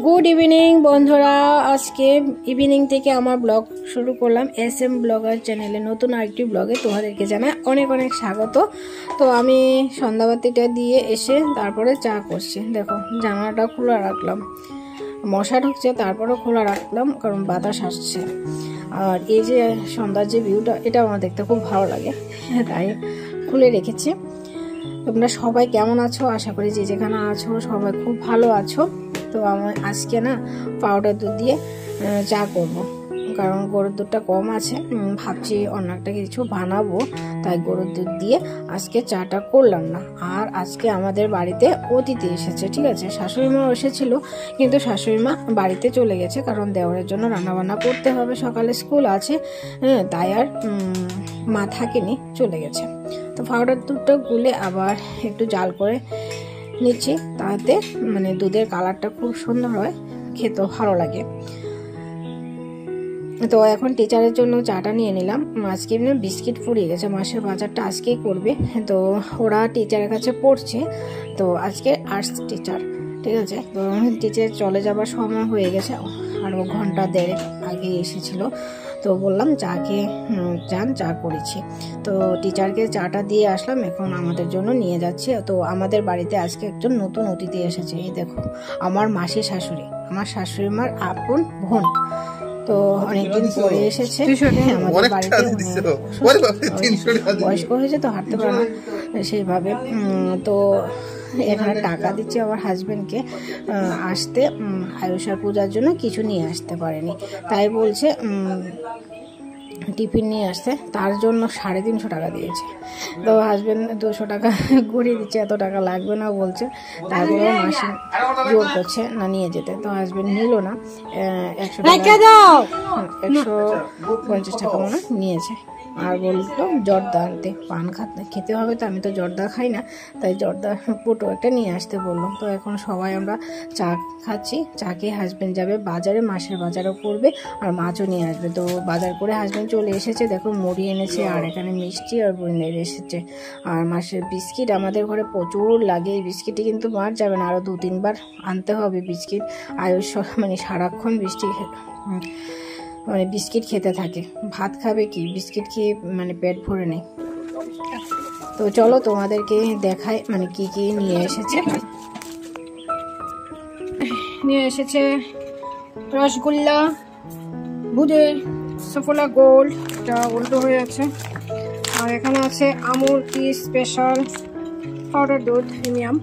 Good evening বন্ধুরা, আজকে evening থেকে আমার ব্লগ শুরু করলাম SM ব্লগার চ্যানেলে। নতুন আরেকটি ব্লগে তোমাদেরকে জানাই অনেক অনেক স্বাগত। তো আমি সন্ধ্যাবাতিটা দিয়ে এসে তারপরে চা করছি। দেখো জানালাটা খোলা রাখলাম, মশা ঢুকছে তারপরেও খোলা রাখলাম কারণ বাতাস আসছে। আর এই যে সন্ধ্যার যে ভিউটা, এটা আমার দেখতে খুব ভালো লাগে, তাই খুলে রেখেছি। তোমরা সবাই কেমন আছো? আশা করি যে যেখানে আছো সবাই খুব ভালো আছো। তো আমি আজকে না পাউডার দুধ দিয়ে চা করব, কারণ গরুর দুধটা কম আছে। ভাবছি অন্য একটা কিছু বানাবো, তাই গরুর দুধ দিয়ে আজকে চাটা করলাম না। আর আজকে আমাদের বাড়িতে অতিথি এসেছে, ঠিক আছে। শাশুড়ি মা এসেছিল, কিন্তু শাশুড়ি মা বাড়িতে চলে গেছে, কারণ দেওরের জন্য রান্নাবান্না করতে হবে, সকালে স্কুল আছে। তাই আর মা থাকেনি, চলে গেছে। তো পাউডার দুধটা গুলে আবার একটু জাল করে নিচ্ছি, তাতে মানে দুধের কালারটা খুব সুন্দর হয়, খেতেও ভালো লাগে। তো এখন টিচারের জন্য চাটা নিয়ে নিলাম। আজকে বিস্কিট ফুরিয়ে গেছে, মাসের বাজারটা আজকেই করবে। তো ওরা টিচারের কাছে পড়ছে, তো আজকে আর্টস টিচার, ঠিক আছে। তো টিচার চলে যাবার সময় হয়ে গেছে, আরও ঘন্টা দেড়েক আগে এসেছিল। তো বললাম চাকে যান, চা করেছি। তো টিচারকে চাটা দিয়ে আসলাম, এখন আমাদের জন্য নিয়ে যাচ্ছি। তো আমাদের বাড়িতে আজকে একজন নতুন অতিথি এসেছে। এই দেখো আমার মাসি শাশুড়ি, আমার শাশুড়ি মার আপন বোন। তো অনেকদিন পরে এসেছে আমাদের বাড়িতে। বয়স্ক হয়েছে তো, হাঁটতে পারে না সেইভাবে। তো এখানে টাকা দিচ্ছে আমার হাজবেন্ডকে আসতে, আয়ুষার পূজার জন্য কিছু নিয়ে আসতে পারেনি, তাই বলছে টিফিন নিয়ে আসতে, তার জন্য 350 টাকা দিয়েছে। তো হাজবেন্ড 200 টাকা ঘুরিয়ে দিচ্ছে, এত টাকা লাগবে না বলছে। তারপরেও মাসি জোর করছে না নিয়ে যেতে, তো হাজবেন্ড নিল না। 150 টাকা মনে নিয়েছে। আর বলতো জর্দা আনতে, পান খেতে হবে, তো আমি তো জর্দা খাই না, তাই জর্দা পুটো একটা নিয়ে আসতে বললাম। তো এখন সবাই আমরা চা খাচ্ছি। চাকে হাজবেন্ড যাবে বাজারে, মাসের বাজারও করবে আর মাছও নিয়ে আসবে। তো বাজার করে হাজবেন্ড চলে এসেছে, দেখো মুড়ি এনেছে, আর এখানে মিষ্টি আর বুনিদের এসেছে। আর মাসের বিস্কিট আমাদের ঘরে প্রচুর লাগে, এই বিস্কিটটি কিন্তু মার যাবে না, আরও 2-3 বার আনতে হবে বিস্কিট। আয়ুষ মানে সারাক্ষণ মানে বিস্কিট খেতে থাকে, ভাত খাবে কি, বিস্কিট খেয়ে মানে পেট ভরে নেই। তো চলো তোমাদেরকে দেখাই মানে কি কি নিয়ে এসেছে। নিয়ে এসেছে রসগোল্লা, বুঁদে, সফলা গোল্ড, এটা উল্টো হয়ে আছে। আর এখানে আছে আমুল টি স্পেশাল পাউডার দুধ প্রিমিয়াম,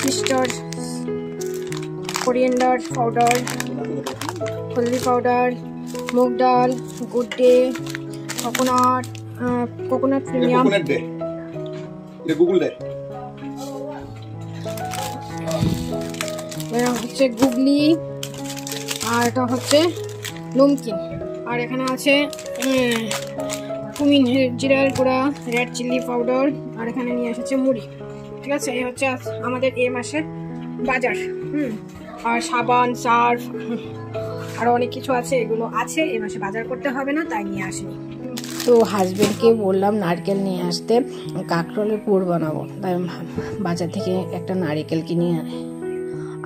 সিস্টার কোরিয়েন্ডার পাউডার, হলদি পাউডার, মুগ ডাল, গুড ডে, কোকোনাট প্রিমিয়াম, হচ্ছে গুগলি, আর এটা হচ্ছে নমকিন। আর এখানে আছে কুমিন জিরার গুঁড়া, রেড চিলি পাউডার, আর এখানে নিয়ে এসেছে মুড়ি, ঠিক আছে। এই হচ্ছে আমাদের এই মাসের বাজার। আর সাবান, সার্ফ, আরো অনেক কিছু আছে, এগুলো আছে এই মাসে বাজার করতে হবে না, তাই নিয়ে আসিনি। তো হাজবেন্ডকে বললাম নারকেল নিয়ে আসতে, কাঁকরোলের পুর বানাবো, তাই বাজার থেকে একটা নারকেল কিনে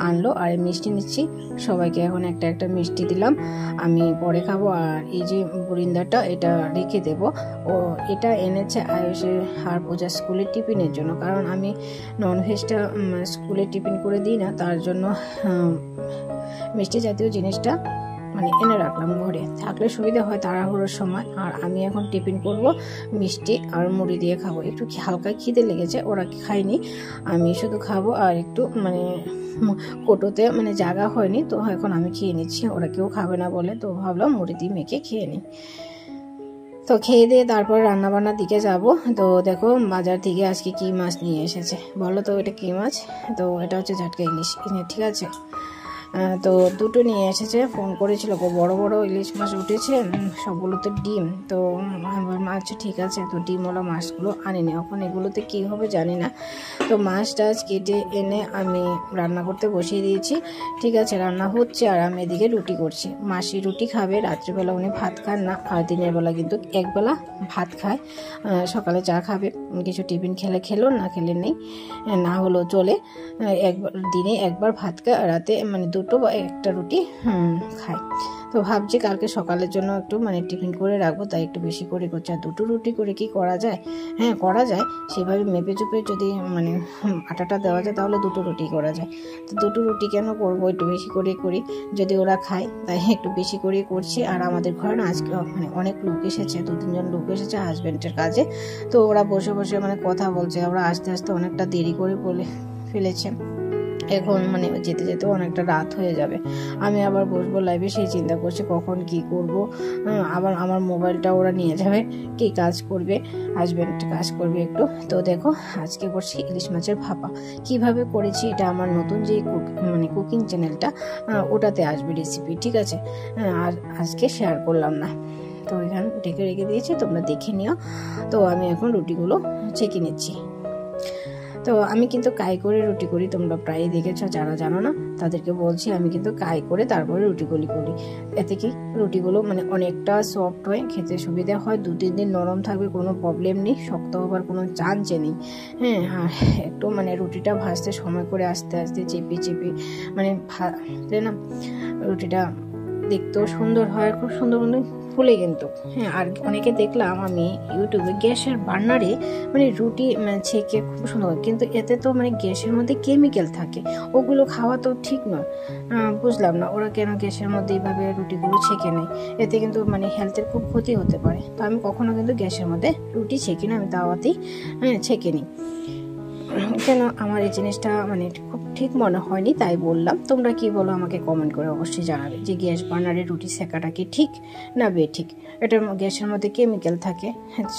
আনলো। আর মিষ্টি নিচ্ছি, সবাইকে এখন একটা একটা মিষ্টি দিলাম, আমি পরে খাবো। আর এই যে বুরিন্দাটা, এটা রেখে দেব। ও এটা এনেছে আয়ুষের আর পূজা স্কুলের টিফিনের জন্য, কারণ আমি ননভেজটা স্কুলে টিফিন করে দিই না, তার জন্য মিষ্টি জাতীয় জিনিসটা মানে এনে রাখলাম, ঘরে থাকলে সুবিধা হয় তাড়াহুড়োর সময়। আর আমি এখন টিফিন করব, মিষ্টি আর মুড়ি দিয়ে খাবো। একটু হালকা খিদে লেগেছে, ওরা খায়নি, আমি শুধু খাবো। আর একটু মানে কোটোতে মানে জায়গা হয়নি, তো এখন আমি খেয়ে নিচ্ছি, ওরা কেউ খাবে না বলে, তো ভাবলাম মুড়ি দিয়ে মেখে খেয়ে নিই। তো খেয়ে দিয়ে তারপর রান্নাবান্নার দিকে যাব। তো দেখো বাজার থেকে আজকে কি মাছ নিয়ে এসেছে বলো তো, এটা কি মাছ? তো এটা হচ্ছে ঝাটকা ইলিশ, ঠিক আছে। তো দুটো নিয়ে এসেছে, ফোন করেছিল, বড় বড় ইলিশ মাছ উঠেছে, সবগুলোতে ডিম। তো মাছ ঠিক আছে, তো ডিমওয়ালা মাছগুলো আনিনি, এখন এগুলোতে কি হবে জানি না। তো মাছ টাছ কেটে এনে আমি রান্না করতে বসিয়ে দিয়েছি, ঠিক আছে। রান্না হচ্ছে আর আমি এদিকে রুটি করছি। মাসি রুটি খাবে, রাত্রিবেলা উনি ভাত খান না, আর দিনের বেলা কিন্তু একবেলা ভাত খায়। সকালে চা খাবে, কিছু টিফিন খেলো, না খেলে নেই, না হলেও চলে। দিনে একবার ভাত খায়, রাতে মানে দুটো বা একটা রুটি খাই। তো ভাবছি কালকে সকালের জন্য একটু মানে টিফিন করে রাখবো, তাই একটু বেশি করে করছি। আর দুটো রুটি করে কি করা যায়? হ্যাঁ করা যায়, সেভাবে মেপে চুপে যদি মানে আটাটা দেওয়া যায় তাহলে দুটো রুটি করা যায়। তো দুটো রুটি কেন করবো, একটু বেশি করে করি, যদি ওরা খায় তাই একটু বেশি করে করছি। আর আমাদের ঘরে না আজকে মানে অনেক লোক এসেছে, 2-3 জন লোক এসেছে হাজব্যান্ডের কাজে। তো ওরা বসে বসে মানে কথা বলছে, ওরা আস্তে আস্তে অনেকটা দেরি করে বলে ফেলেছে। এখন মানে যেতে যেতে অনেকটা রাত হয়ে যাবে। আমি আবার বসবো লাইভে, সেই চিন্তা করছি কখন কি করব। আবার আমার মোবাইলটা ওরা নিয়ে যাবে, কি কাজ করবে, হাজব্যান্ড কাজ করবে একটু। তো দেখো আজকে করছি ইলিশ মাছের ভাপা। কিভাবে করেছি এটা আমার নতুন যে মানে কুকিং চ্যানেলটা, ওটাতে আসবে রেসিপি, ঠিক আছে? আর আজকে শেয়ার করলাম না। তো এখানে ঢেকে রেখে দিয়েছি, তোমরা দেখে নিও। তো আমি এখন রুটিগুলো ছেঁকে নিচ্ছি। তো আমি কিন্তু কাই করে রুটি করি, তোমরা প্রায় দেখেছো, যারা জানো না তাদেরকে বলছি আমি কিন্তু কাই করে তারপরে রুটিগুলি করি। এতে কি রুটিগুলো মানে অনেকটা সফট হয়, খেতে সুবিধা হয়, 2-3 দিন নরম থাকবে, কোনো প্রবলেম নেই, শক্ত হবার কোনো চান্স নেই। হ্যাঁ, আর একটু মানে রুটিটা ভাজতে সময় করে আস্তে আস্তে চেপে চেপে মানে ভাজলে না রুটিটা দেখতেও সুন্দর হয়, খুব সুন্দর ফুলে কিন্তু। হ্যাঁ, আর অনেকে দেখলাম আমি ইউটিউবে গ্যাসের বার্নারে মানে রুটি ছেঁকে খুব সুন্দর, কিন্তু এতে তো মানে গ্যাসের মধ্যে কেমিক্যাল থাকে, ওগুলো খাওয়া তো ঠিক নয়। বুঝলাম না ওরা কেন গ্যাসের মধ্যে এইভাবে রুটিগুলো ছেঁকে নেয়, এতে কিন্তু মানে হেলথের খুব ক্ষতি হতে পারে। তো আমি কখনো কিন্তু গ্যাসের মধ্যে রুটি ছেঁকি না, আমি তাওয়াতেই ছেঁকে নিই। কেন আমার এই জিনিসটা মানে খুব ঠিক মনে হয়নি, তাই বললাম। তোমরা কি বলো আমাকে কমেন্ট করে অবশ্যই জানাবে যে গ্যাস বার্নারে রুটি সেকাটা কি ঠিক না বেঠিক। এটার গ্যাসের মধ্যে কেমিক্যাল থাকে,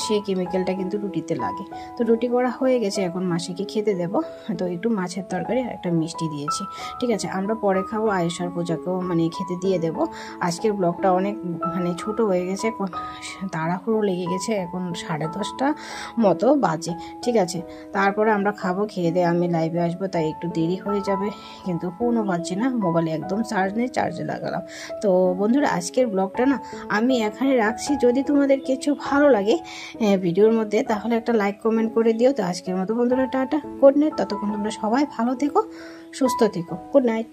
সেই কেমিক্যালটা কিন্তু রুটিতে লাগে। তো রুটি করা হয়ে গেছে, এখন মাসিকে খেতে দেব। তো একটু মাছের তরকারি আর একটা মিষ্টি দিয়েছি, ঠিক আছে? আমরা পরে খাবো, আয়েশার পূজাকেও মানে খেতে দিয়ে দেব। আজকের ব্লগটা অনেক মানে ছোট হয়ে গেছে, তাড়াহুড়ো লেগে গেছে, এখন 10:30 মতো বাজে, ঠিক আছে? তারপরে আমরা খাবো, খেয়ে দিয়ে আমি লাইভে আসবো, তাই একটু দেরি হয়ে যাবে। কিন্তু ফোনও পাচ্ছি না, মোবাইলে একদম চার্জ নেই, চার্জে লাগালাম। তো বন্ধুরা আজকের ব্লগটা না আমি এখানে রাখছি। যদি তোমাদের কিছু ভালো লাগে ভিডিওর মধ্যে, তাহলে একটা লাইক কমেন্ট করে দিও। তো আজকের মতো বন্ধুরা টাটা, গুড নাইট। ততক্ষণ তোমরা সবাই ভালো থেকো, সুস্থ থেকো, গুড নাইট।